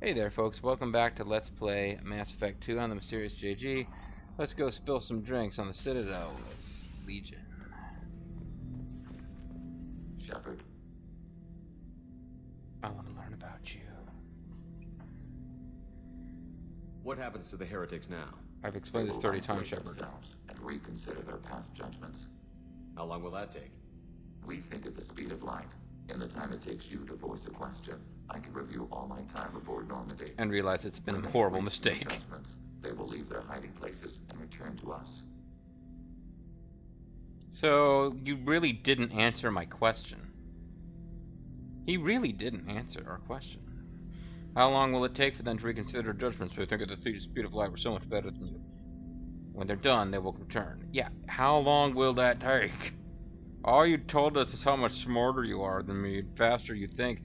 Hey there folks, welcome back to Let's Play Mass Effect 2 on the Mysterious JG. Let's go spill some drinks on the Citadel of Legion. Shepard. I want to learn about you. What happens to the heretics now? I've explained this 30 times, Shepard. Themselves and reconsider their past judgments. How long will that take? We think at the speed of light. In the time it takes you to voice a question, I can review all my time aboard Normandy. And realize it's been When a they horrible reach their mistake. judgments, they will leave their hiding places and return to us. So, you really didn't answer my question. He really didn't answer our question. How long will it take for them to reconsider their judgments? So they think at the speed of light we're so much better than you. When they're done, they will return. Yeah, how long will that take? All you told us is how much smarter you are than me, faster you think.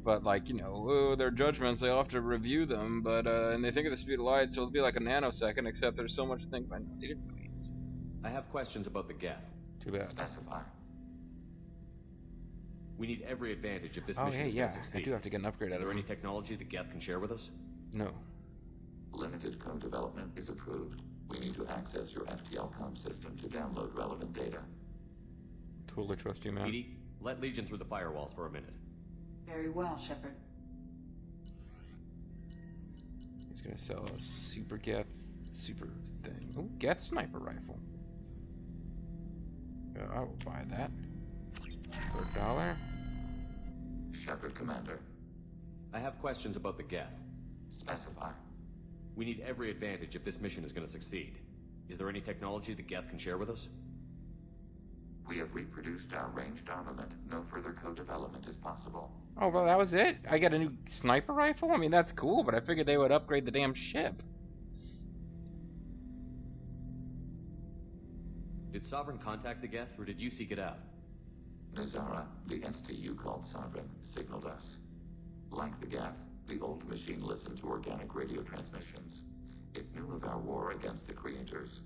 But, like, you know, their judgments, they'll have to review them, but, and they think at the speed of light, so it'll be like a nanosecond, except there's so much to think about. They didn't really answer. I have questions about the Geth. Too bad. Specify. We need every advantage if this Oh, mission hey, is yeah, going to succeed. I do have to get an upgrade Is out of there it. any technology the Geth can share with us? No. Limited code development is approved. We need to access your FTL-COM system to download relevant data. Totally trust you, man. Edie, let Legion through the firewalls for a minute. Very well, Shepard. He's gonna sell a super Geth super thing. Oh, Geth sniper rifle. I will buy that. For $1. Shepard, Commander. I have questions about the Geth. Specify. We need every advantage if this mission is going to succeed. Is there any technology the Geth can share with us? We have reproduced our ranged armament. No further code development is possible. Oh, well, that was it? I get a new sniper rifle? I mean, that's cool, but I figured they would upgrade the damn ship. Did Sovereign contact the Geth, or did you seek it out? Nazara, the entity you called Sovereign, signaled us. Like the Geth, the old machine listened to organic radio transmissions. It knew of our war against the creators.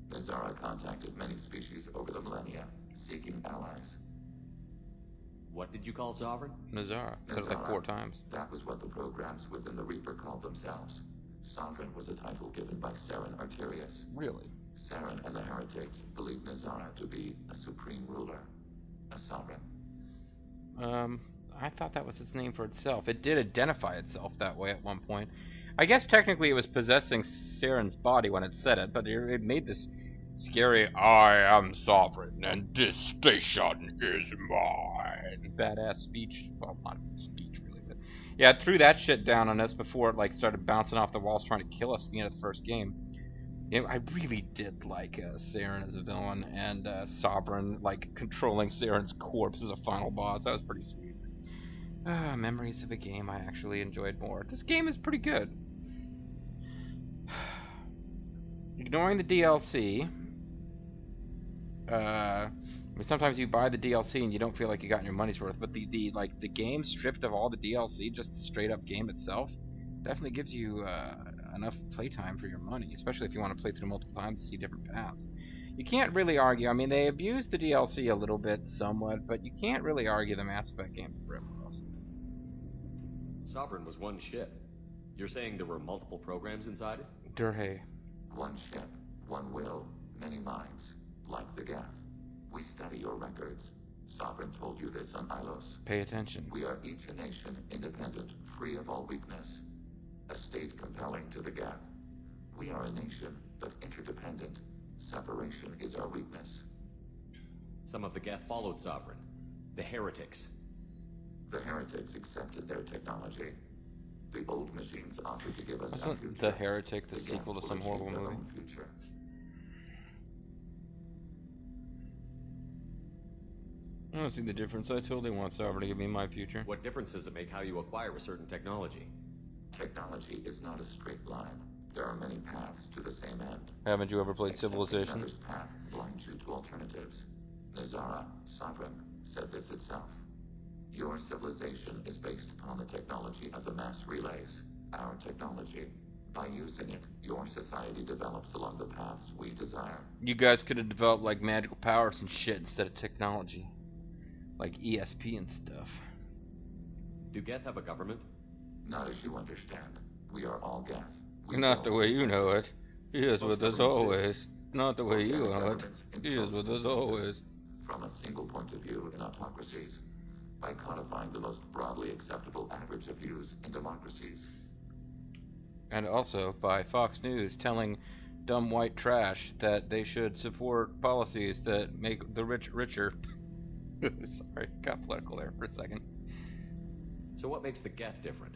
Nazara contacted many species over the millennia, seeking allies. What did you call Sovereign? Nazara. Said it like 4 times. That was what the programs within the Reaper called themselves. Sovereign was a title given by Saren Arterius. Really? Saren and the heretics believed Nazara to be a supreme ruler, a sovereign. I thought that was its name for itself. It did identify itself that way at one point. I guess technically it was possessing Saren's body when it said it, but it made this scary, I am sovereign, and this station is mine. Badass speech. Well, not speech, really, but yeah, it threw that shit down on us before it, like, started bouncing off the walls trying to kill us at the end of the first game. Yeah, I really did like Saren as a villain, and Sovereign, like, controlling Saren's corpse as a final boss. That was pretty sweet. Memories of a game I actually enjoyed more. This game is pretty good. Ignoring the DLC, I mean, sometimes you buy the DLC and you don't feel like you got your money's worth, but the game stripped of all the DLC, just the straight up game itself, definitely gives you enough playtime for your money, especially if you want to play through multiple times to see different paths. You can't really argue. I mean, they abused the DLC a little bit, somewhat, but you can't really argue the Mass Effect game is frivolous. Sovereign was one ship. You're saying there were multiple programs inside it? Durhay. One ship, one will, many minds, like the Geth. We study your records. Sovereign told you this on Ilos. Pay attention. We are each a nation, independent, free of all weakness. A state compelling to the Geth. We are a nation, but interdependent. Separation is our weakness. Some of the Geth followed Sovereign. The heretics. The heretics accepted their technology. The old machines offered to give us our Wasn't future. The Heretic the Geth sequel to will some achieve horrible their movie? own future. I don't see the difference. I totally want Sovereign to give me my future. What difference does it make how you acquire a certain technology? Technology is not a straight line. There are many paths to the same end. Haven't you ever played Accepting Civilization? another's path blinds you to alternatives. Nazara, Sovereign, said this itself. Your civilization is based upon the technology of the mass relays, our technology. By using it, your society develops along the paths we desire. You guys could have developed like magical powers and shit instead of technology. Like ESP and stuff. Do Geth have a government? Not as you understand. We are all Geth. We Not the build way you know consensus. it. He is with us governments do. always. Not the way you Organic know it. governments He is impose with us consensus always. from a single point of view in autocracies, by codifying the most broadly acceptable average of views in democracies. And also by Fox News telling dumb white trash that they should support policies that make the rich richer. Sorry, got political there for a second. So what makes the Geth different?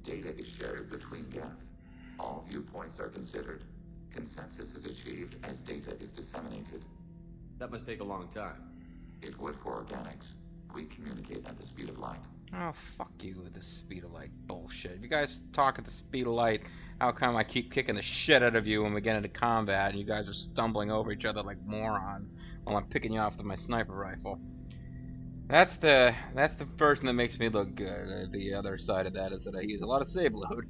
Data is shared between Geth. All viewpoints are considered. Consensus is achieved as data is disseminated. That must take a long time. It would for organics. We communicate at the speed of light. Oh, fuck you with the speed of light bullshit. If you guys talk at the speed of light, how come I keep kicking the shit out of you when we get into combat and you guys are stumbling over each other like morons while I'm picking you off with my sniper rifle? That's the version that makes me look good. The other side of that is that I use a lot of save load.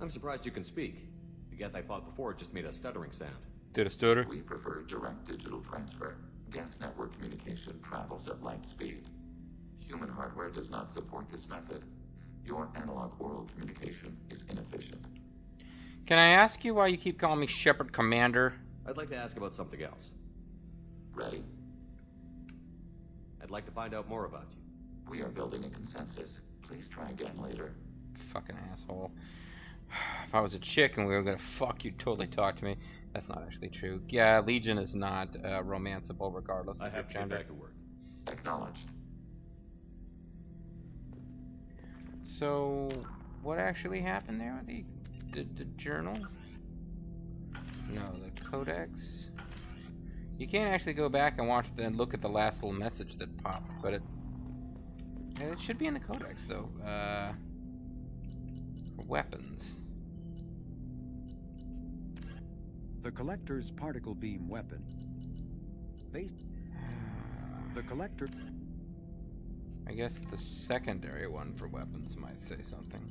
I'm surprised you can speak. The Geth I fought before just made a stuttering sound. Did a stutter? We prefer direct digital transfer. Geth network communication travels at light speed. Human hardware does not support this method. Your analog oral communication is inefficient. Can I ask you why you keep calling me Shepard Commander? I'd like to ask about something else. Ready? I'd like to find out more about you. We are building a consensus. Please try again later. Fucking asshole. If I was a chick and we were gonna fuck, you'd totally talk to me. That's not actually true. Yeah, Legion is not romanceable regardless I of have to your get gender. back to work. Acknowledged. So, what actually happened there with the journal? No, the codex. You can't actually go back and watch and look at the last little message that popped, but it should be in the codex though. For weapons. The Collector's particle beam weapon. The Collector. I guess the secondary one for weapons might say something.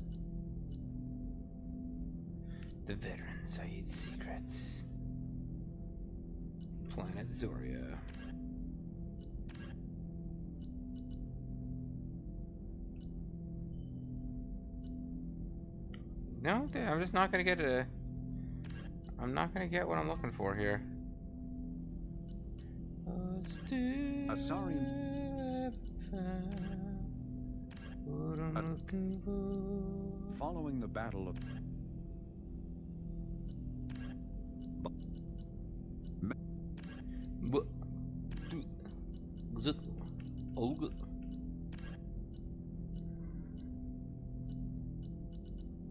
The veteran Saeed's secrets. Planet Zoria. No, I'm just not gonna get a. I'm not gonna get what I'm looking for here. A Saurian. Following the Battle of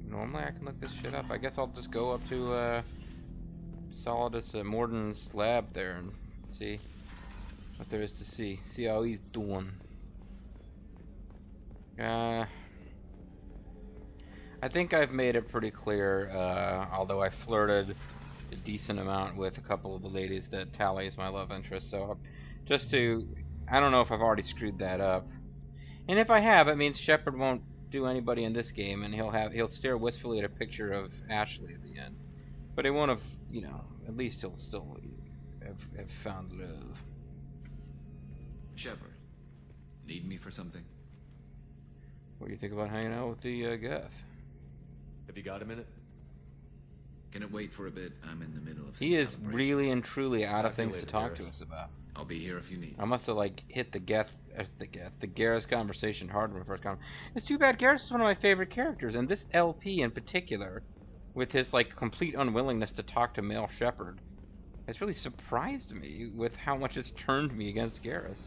Normally I can look this shit up. I guess I'll just go up to Solidus Morden's lab there and see what there is to see. See how he's doing. I think I've made it pretty clear, although I flirted a decent amount with a couple of the ladies, that Tali is my love interest. So just to, I don't know if I've already screwed that up. And if I have, it means Shepard won't do anybody in this game, and he'll stare wistfully at a picture of Ashley at the end. But he won't have, you know, at least he'll still have found love. Shepard, need me for something? What do you think about hanging out with the Geth? Have you got a minute? Can it wait for a bit? I'm in the middle of some He is calibrations. really and truly out of Talk to you things to later, talk to Garrus. us about. I'll be here if you need. I must have like hit the Garrus conversation hard when we first got him. It's too bad. Garrus is one of my favorite characters, and this LP in particular, with his like complete unwillingness to talk to male Shepard, has really surprised me with how much it's turned me against Garrus.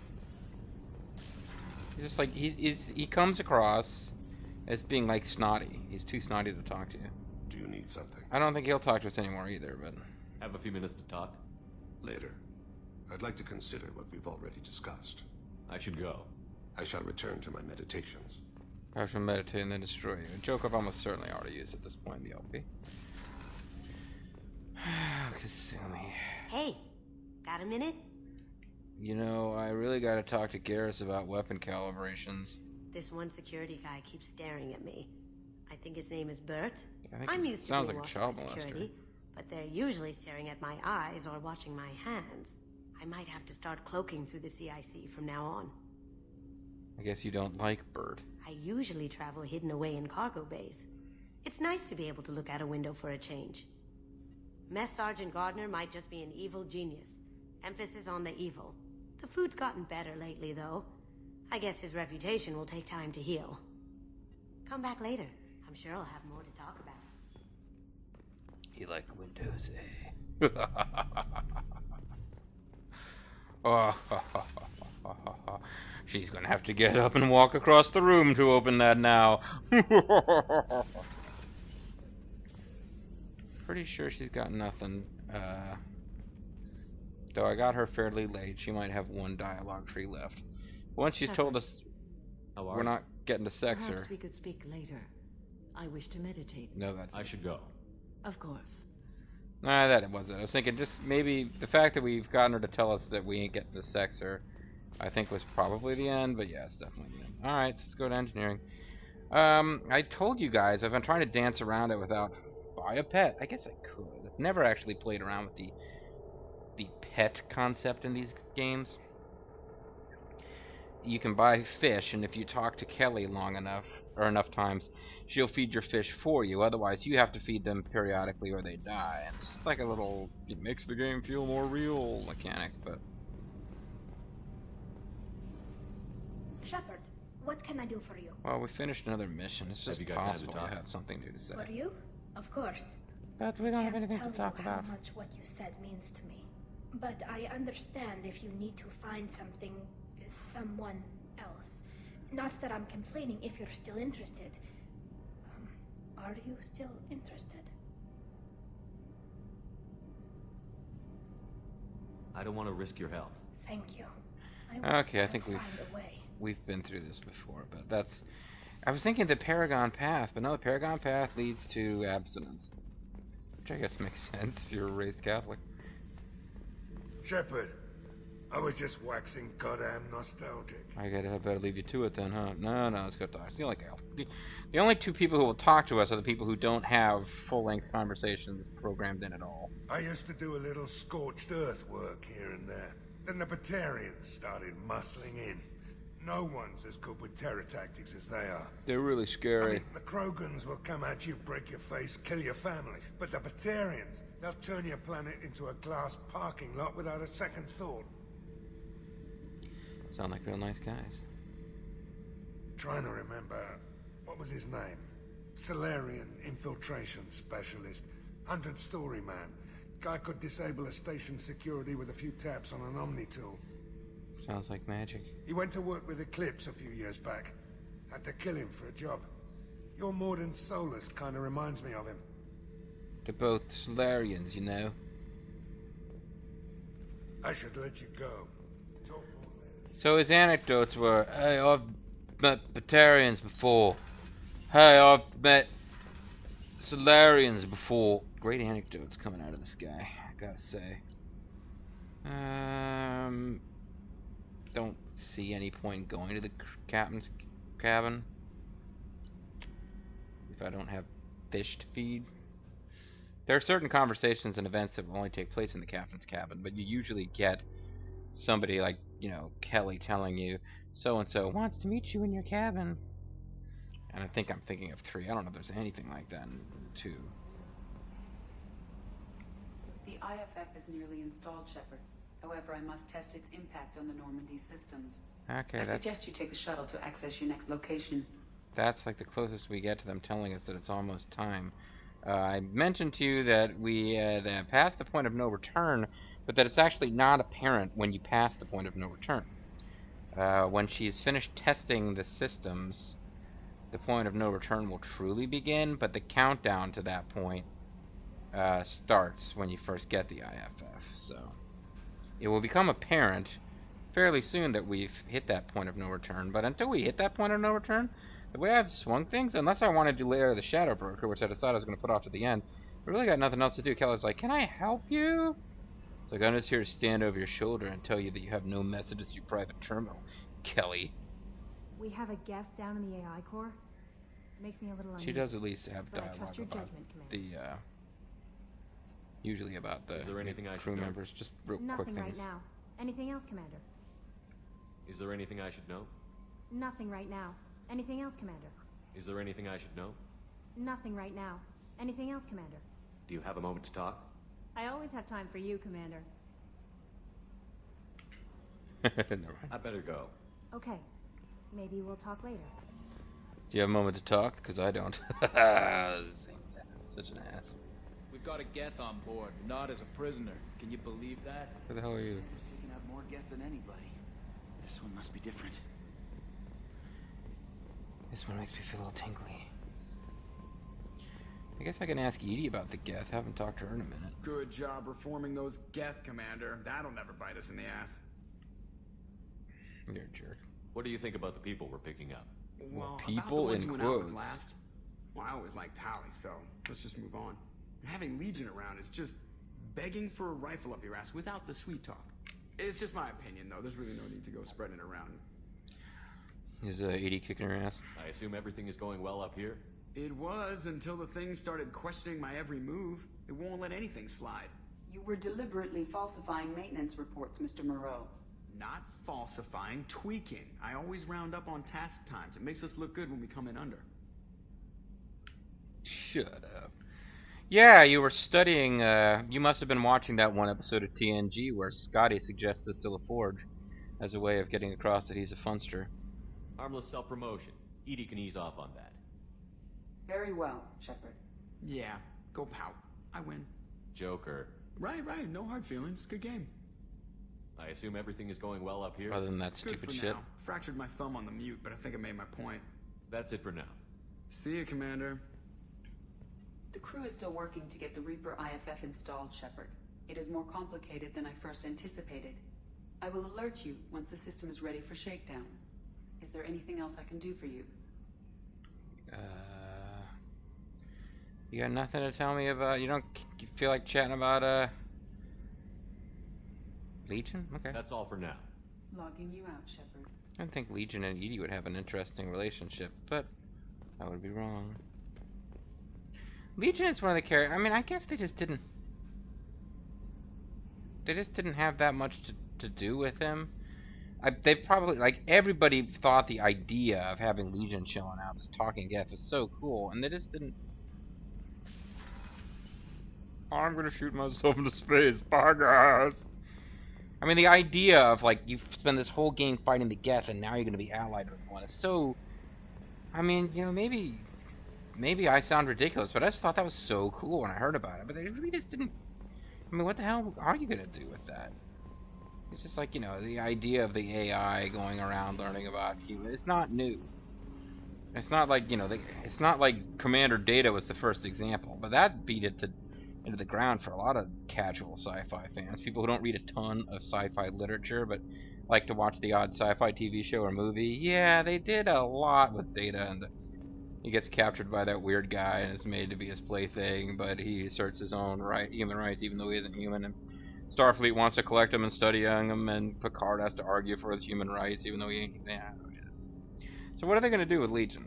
He's just like he comes across as being like snotty. He's too snotty to talk to you. Do you need something? I don't think he'll talk to us anymore either, but Have a few minutes to talk? Later. I'd like to consider what we've already discussed. I should go. I shall return to my meditations. I shall meditate and then destroy you. A joke I've almost certainly already used at this point in the LP. Kasumi. Hey, got a minute? You know, I really gotta talk to Garrus about weapon calibrations. This one security guy keeps staring at me. I think his name is Bert. I think I'm it used to sounds being like a watched child by molester. security, but they're usually staring at my eyes or watching my hands. I might have to start cloaking through the CIC from now on. I guess you don't like Bird. I usually travel hidden away in cargo bays. It's nice to be able to look out a window for a change. Mess Sergeant Gardner might just be an evil genius. Emphasis on the evil. The food's gotten better lately, though. I guess his reputation will take time to heal. Come back later. I'm sure I'll have more to talk about. You like windows, eh? Oh, she's gonna have to get up and walk across the room to open that now. Pretty sure she's got nothing. Though I got her fairly late, she might have one dialogue tree left. Once she's told us we're not getting to sex her. Perhaps we could speak later. I wish to meditate. No, that's. I should go. Of course. Nah, that wasn't. I was thinking just maybe the fact that we've gotten her to tell us that we ain't getting to sex her, I think was probably the end, but yeah, it's definitely the end. Alright, let's go to engineering. I told you guys I've been trying to dance around it without buy a pet. I guess I could. I've never actually played around with the pet concept in these games. You can buy fish, and if you talk to Kelly long enough, or enough times, she'll feed your fish for you. Otherwise, you have to feed them periodically or they die. It's like a little, it makes the game feel more real mechanic, but... Shepard, what can I do for you? Well, we finished another mission. It's just possible to have something new to say. For you? Of course. But we don't have anything to talk about. How much what you said means to me. But I understand if you need to find something, someone else. Not that I'm complaining if you're still interested. Are you still interested? I don't want to risk your health. Thank you. Okay, I think we've been through this before, but that's... I was thinking the Paragon Path, but no, the Paragon Path leads to abstinence. Which I guess makes sense if you're raised Catholic. Shepard, I was just waxing goddamn nostalgic. I better leave you to it then, huh? No, let's go talk. The only two people who will talk to us are the people who don't have full-length conversations programmed in at all. I used to do a little scorched earth work here and there. Then the Batarians started muscling in. No one's as good with terror tactics as they are. They're really scary. I mean, the Krogans will come at you, break your face, kill your family. But the Batarians, they'll turn your planet into a glass parking lot without a second thought. Sound like real nice guys. Trying to remember, what was his name? Solarian infiltration specialist. 100-story man. Guy could disable a station security with a few taps on an Omni tool. Sounds like magic. He went to work with Eclipse a few years back. Had to kill him for a job. Your Mordin Solus kind of reminds me of him. They're both Solarians, you know. I should let you go. So his anecdotes were, hey, I've met Batarians before. Hey, I've met Solarians before. Great anecdotes coming out of this guy, I gotta say. Don't see any point going to the captain's cabin if I don't have fish to feed. There are certain conversations and events that will only take place in the captain's cabin, but you usually get somebody like, you know, Kelly telling you, so-and-so wants to meet you in your cabin. And I think I'm thinking of 3. I don't know if there's anything like that in 2. The IFF is nearly installed, Shepard. However, I must test its impact on the Normandy systems. Okay, I suggest you take the shuttle to access your next location. That's like the closest we get to them telling us that it's almost time. I mentioned to you that we passed the point of no return, but that it's actually not apparent when you pass the point of no return. When she's finished testing the systems, the point of no return will truly begin, but the countdown to that point starts when you first get the IFF. So it will become apparent fairly soon that we've hit that point of no return, but until we hit that point of no return, the way I've swung things, unless I wanted to layer the Shadow Broker, which I decided I was going to put off to the end, I really got nothing else to do. Kelly's like, can I help you? It's like, I'm just here to stand over your shoulder and tell you that you have no messages to your private terminal, Kelly. We have a guest down in the AI core. It makes me a little uneasy. She does at least have but dialogue I trust your about judgment, Commander. usually about the Is there anything I should crew know? members. Just real quick Nothing things. right now. Anything else, Commander? Is there anything I should know? Nothing right now. Anything else, Commander? Is there anything I should know? Nothing right now. Anything else, Commander? Do you have a moment to talk? I always have time for you, Commander. Never mind. I better go. Okay. Maybe we'll talk later. Do you have a moment to talk? Because I don't. Such an ass. We've got a Geth on board, not as a prisoner. Can you believe that? Who the hell are you? Who's taken out more Geth than anybody? This one must be different. This one makes me feel a little tingly. I guess I can ask Edie about the Geth. Haven't talked to her in a minute. Good job reforming those Geth, Commander. That'll never bite us in the ass. You're a jerk. What do you think about the people we're picking up? Well, people about the ones in who went out with quotes. last. Well, I always liked Tali, so let's just move on. Having Legion around is just begging for a rifle up your ass without the sweet talk. It's just my opinion, though. There's really no need to go spreading it around. Is Edie kicking her ass? I assume everything is going well up here? It was until the thing started questioning my every move. It won't let anything slide. You were deliberately falsifying maintenance reports, Mr. Moreau. Not falsifying, tweaking. I always round up on task times. It makes us look good when we come in under. Shut up. Yeah, you were studying, you must have been watching that one episode of TNG where Scotty suggests us to LaForge as a way of getting across that he's a funster. Harmless self-promotion. Edie can ease off on that. Very well, Shepard. Yeah, go pout. I win. Joker. Right. No hard feelings. Good game. I assume everything is going well up here? Other than that Good stupid for shit. now. Fractured my thumb on the mute, but I think I made my point. That's it for now. See you, Commander. The crew is still working to get the Reaper IFF installed, Shepard. It is more complicated than I first anticipated. I will alert you once the system is ready for shakedown. Is there anything else I can do for you? You got nothing to tell me about? You don't feel like chatting about Legion? Okay. That's all for now. Logging you out, Shepard. I don't think Legion and Edie would have an interesting relationship, but I would be wrong. Legion is one of the characters. I mean, I guess they just didn't have that much to do with him. They probably, like, everybody thought the idea of having Legion chilling out, this talking Geth, was so cool, and they just didn't. I'm gonna shoot myself into space, bye guys. I mean, the idea of, like, you spend this whole game fighting the Geth, and now you're gonna be allied with one, is so. I mean, you know, maybe I sound ridiculous, but I just thought that was so cool when I heard about it. But they really just didn't. I mean, what the hell are you gonna do with that? It's just like, you know, the idea of the AI going around learning about humans. It's not new. It's not like, you know, it's not like Commander Data was the first example, but that beat it into the ground for a lot of casual sci-fi fans. People who don't read a ton of sci-fi literature, but like to watch the odd sci-fi TV show or movie. Yeah, they did a lot with Data, and he gets captured by that weird guy and is made to be his plaything, but he asserts his own human rights even though he isn't human. And Starfleet wants to collect him and study him, and Picard has to argue for his human rights even though he ain't. Yeah. So what are they going to do with Legion?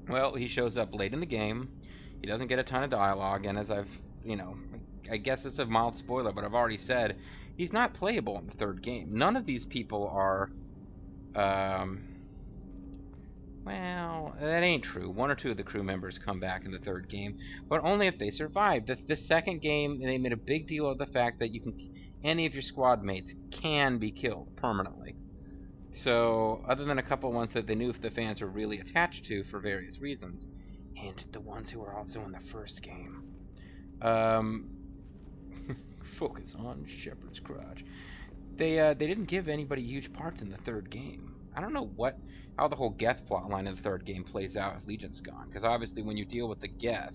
Well, he shows up late in the game. He doesn't get a ton of dialogue, and as I've, you know, I guess it's a mild spoiler, but I've already said, he's not playable in the third game. None of these people are, well, that ain't true. One or two of the crew members come back in the third game, but only if they survive. The second game, they made a big deal of the fact that any of your squad mates can be killed permanently. So, other than a couple ones that they knew if the fans were really attached to for various reasons, and the ones who were also in the first game. Focus on Shepard's crotch. They didn't give anybody huge parts in the third game. I don't know how the whole Geth plotline in the third game plays out if Legion's gone, because obviously when you deal with the Geth,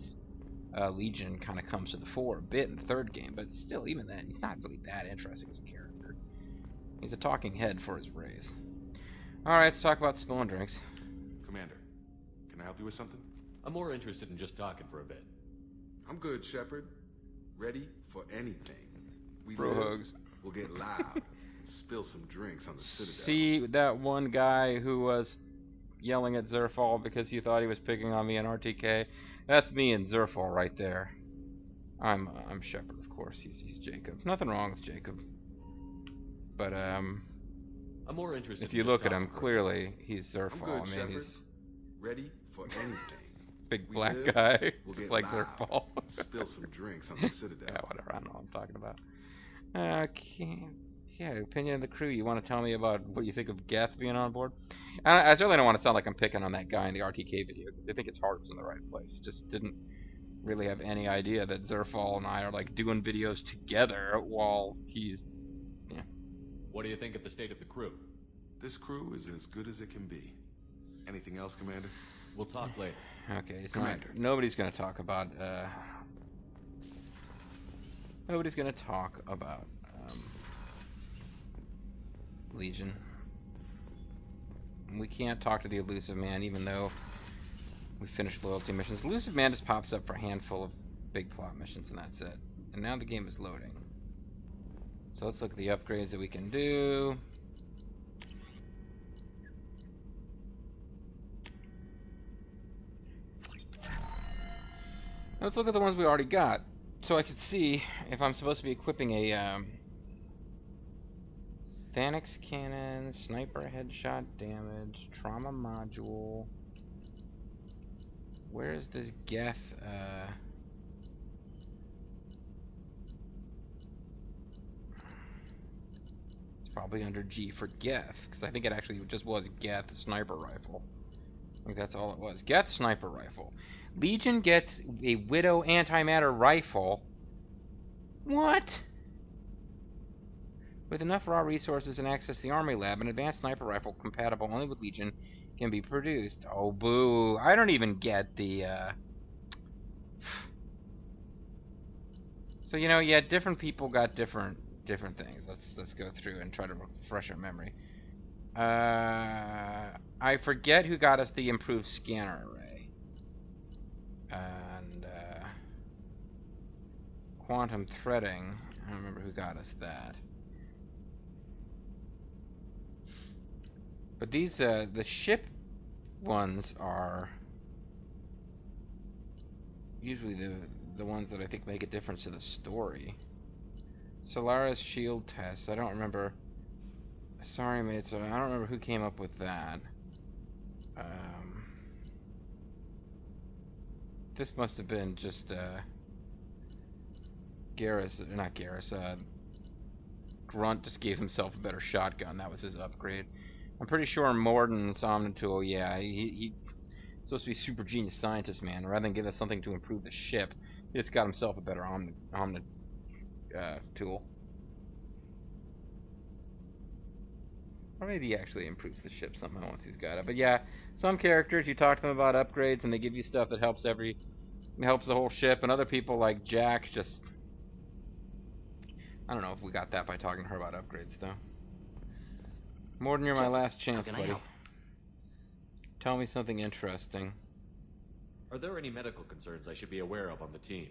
Legion kind of comes to the fore a bit in the third game, but still, even then, he's not really that interesting as a character. He's a talking head for his race. Alright, let's talk about spilling drinks. Commander, can I help you with something? I'm more interested in just talking for a bit. I'm good, Shepard. Ready for anything. Bro hugs. We'll get loud and spill some drinks on the Citadel. See that one guy who was yelling at Zerfall because he thought he was picking on me in RTK? That's me and Zerfall right there. I'm Shepard, of course. He's Jacob. Nothing wrong with Jacob. But I'm more interested If you in look just at him, talking. clearly he's I'm Zerfall. good, I mean, Shepard. he's Ready for anything. big We black live, guy. We'll It's get like loud. Zerfall. Spill some drinks on the Citadel. Yeah, whatever. I don't know what I'm talking about. Okay. Yeah, opinion of the crew. You want to tell me about what you think of Geth being on board? I certainly don't want to sound like I'm picking on that guy in the RTK video, because I think his heart was in the right place. Just didn't really have any idea that Zerfall and I are like doing videos together while he's... Yeah. What do you think of the state of the crew? This crew is as good as it can be. Anything else, Commander? We'll talk later. Okay, it's Commander. nobody's going to talk about... Nobody's going to talk about... Legion. We can't talk to the Elusive Man, even though we finished loyalty missions. Elusive Man just pops up for a handful of big plot missions, and that's it. And now the game is loading. So let's look at the upgrades that we can do. Let's look at the ones we already got, so I can see if I'm supposed to be equipping a Thanix cannon, sniper headshot damage, trauma module. Where's this Geth? It's probably under G for Geth, because I think it actually just was Geth sniper rifle. I think that's all it was. Geth sniper rifle. Legion gets a Widow antimatter rifle. What? With enough raw resources and access to the Army Lab, an advanced sniper rifle compatible only with Legion can be produced. Oh, boo. I don't even get the, So, you know, yeah, different people got different things. Let's go through and try to refresh our memory. I forget who got us the improved scanner array. And, quantum threading. I don't remember who got us that. But these, the ship ones are usually the ones that I think make a difference to the story. Solara's shield test. I don't remember. Sorry, mates. I don't remember who came up with that. This must have been just not Garrus. Grunt just gave himself a better shotgun. That was his upgrade. I'm pretty sure Morden's Omnitool, yeah, he's supposed to be super genius scientist, man. Rather than give us something to improve the ship, he just got himself a better tool. Or maybe he actually improves the ship somehow once he's got it. But yeah, some characters, you talk to them about upgrades and they give you stuff that helps the whole ship, and other people like Jack just... I don't know if we got that by talking to her about upgrades, though. Morden, you're my last chance, buddy. Tell me something interesting. Are there any medical concerns I should be aware of on the team?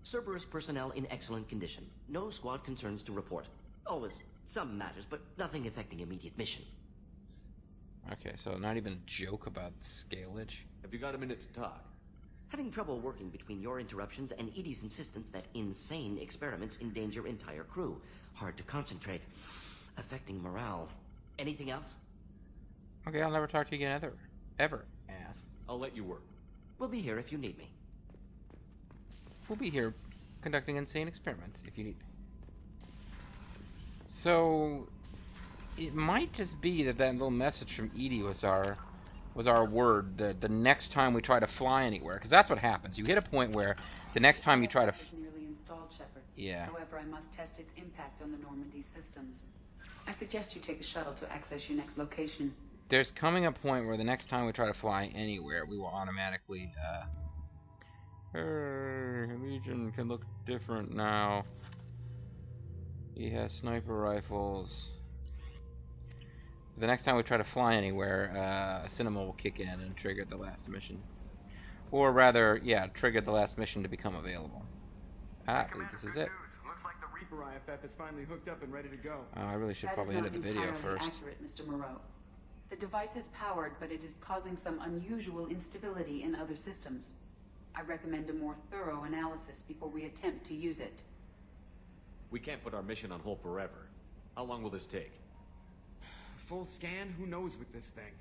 Cerberus personnel in excellent condition. No squad concerns to report. Always some matters, but nothing affecting immediate mission. Okay, so not even a joke about scalage? Have you got a minute to talk? Having trouble working between your interruptions and Edie's insistence that insane experiments endanger entire crew. Hard to concentrate. Affecting morale. Anything else? Okay, I'll never talk to you again ever, ass. I'll let you work. We'll be here if you need me. We'll be here conducting insane experiments if you need me. So, it might just be that little message from Edie was our word, the next time we try to fly anywhere, because that's what happens. You hit a point where the next time you try to... Is nearly installed, Shepard. Yeah. However, I must test its impact on the Normandy systems. I suggest you take a shuttle to access your next location. There's coming a point where the next time we try to fly anywhere, we will automatically, Legion can look different now. He has sniper rifles. The next time we try to fly anywhere, Cinema will kick in and trigger the last mission. Or rather, yeah, trigger the last mission to become available. I believe this is it. Looks like the Reaper IFF is finally hooked up and ready to go. I really should probably edit the video first. That is not entirely accurate, Mr. Moreau. The device is powered, but it is causing some unusual instability in other systems. I recommend a more thorough analysis before we attempt to use it. We can't put our mission on hold forever. How long will this take? full scan? Who knows with this thing?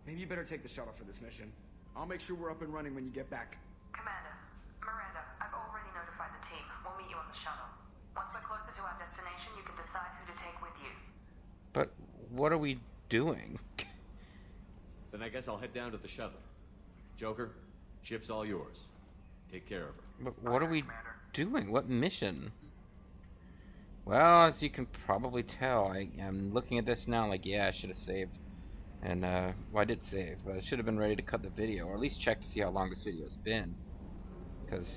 Maybe you better take the shuttle for this mission. I'll make sure we're up and running when you get back. Commander, Miranda, I've already notified the team. We'll meet you on the shuttle. Once we're closer to our destination, you can decide who to take with you. But what are we doing? Then I guess I'll head down to the shuttle. Joker, ship's all yours. Take care of her. But what are we doing? What mission? Well, as you can probably tell, I'm looking at this now like, yeah, I should have saved. And, well, I did save, but I should have been ready to cut the video, or at least check to see how long this video's been. Because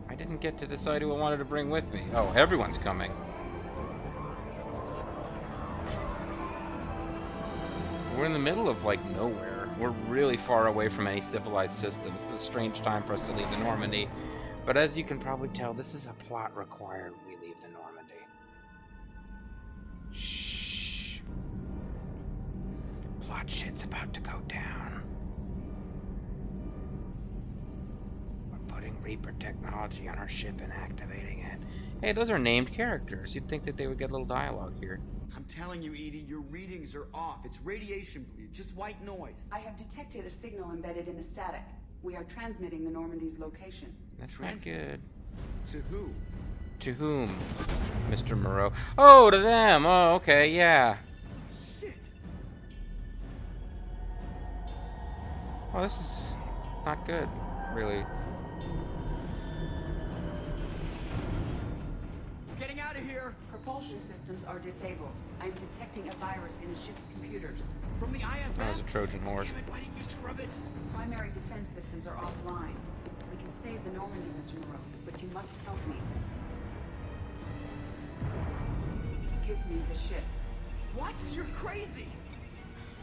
I didn't get to decide who I wanted to bring with me. Oh, everyone's coming. We're in the middle of, like, nowhere. We're really far away from any civilized systems. It's a strange time for us to leave the Normandy. But as you can probably tell, this is a plot required we leave the Normandy. Shh. Plot shit's about to go down. We're putting Reaper technology on our ship and activating it. Hey, those are named characters. You'd think that they would get a little dialogue here. I'm telling you, Edie, your readings are off. It's radiation bleed, just white noise. I have detected a signal embedded in the static. We are transmitting the Normandy's location. That's not good. To who? To whom, Mr. Moreau? Oh, to them! Oh, okay, yeah. Shit! Oh, this is not good, really. Getting out of here! Propulsion systems are disabled. I am detecting a virus in the ship's computers. From the IFF? That was a Trojan horse. Damn it, why didn't you scrub it? Primary defense systems are offline. We can save the Normandy, Mr. Moreau, but you must help me. Give me the ship. What? You're crazy!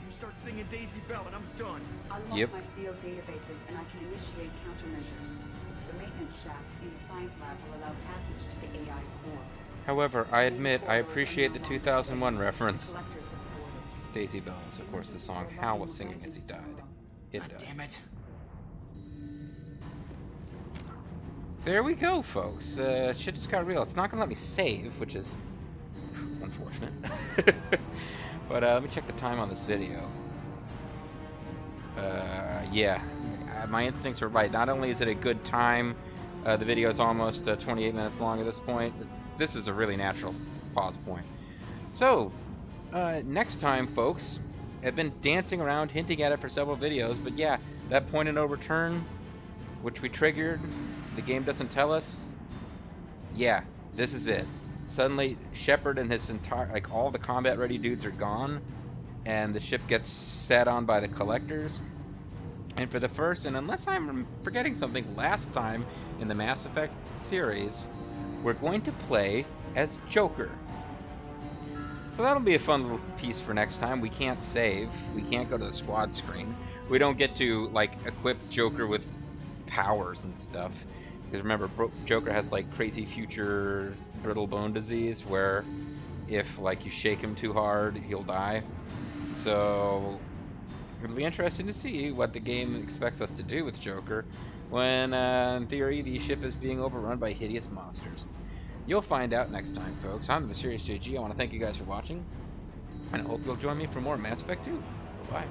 You start singing Daisy Bell and I'm done. Unlock my sealed databases and I can initiate countermeasures. The maintenance shaft in the science lab will allow passage to the AI core. However, I admit I appreciate the 2001 reference. Daisy Bell is, of course, the song Hal was singing as he died. It died. Damn it. There we go, folks. Shit just got real. It's not going to let me save, which is unfortunate. But let me check the time on this video. Yeah. My instincts were right. Not only is it a good time, the video is almost 28 minutes long at this point. This is a really natural pause point. So, next time, folks, I've been dancing around, hinting at it for several videos, but yeah, that point of no return, which we triggered, the game doesn't tell us. Yeah, this is it. Suddenly, Shepard and his entire, like, all the combat-ready dudes are gone, and the ship gets set on by the collectors. And for the first, and unless I'm forgetting something, last time in the Mass Effect series, we're going to play as Joker. So that'll be a fun little piece for next time. We can't save. We can't go to the squad screen. We don't get to, like, equip Joker with powers and stuff. Because remember, Joker has, like, crazy future brittle bone disease where if, like, you shake him too hard, he'll die. So it'll be interesting to see what the game expects us to do with Joker when, in theory, the ship is being overrun by hideous monsters. You'll find out next time, folks. I'm the Mysterious JG. I want to thank you guys for watching, and I hope you'll join me for more Mass Effect 2. Bye-bye.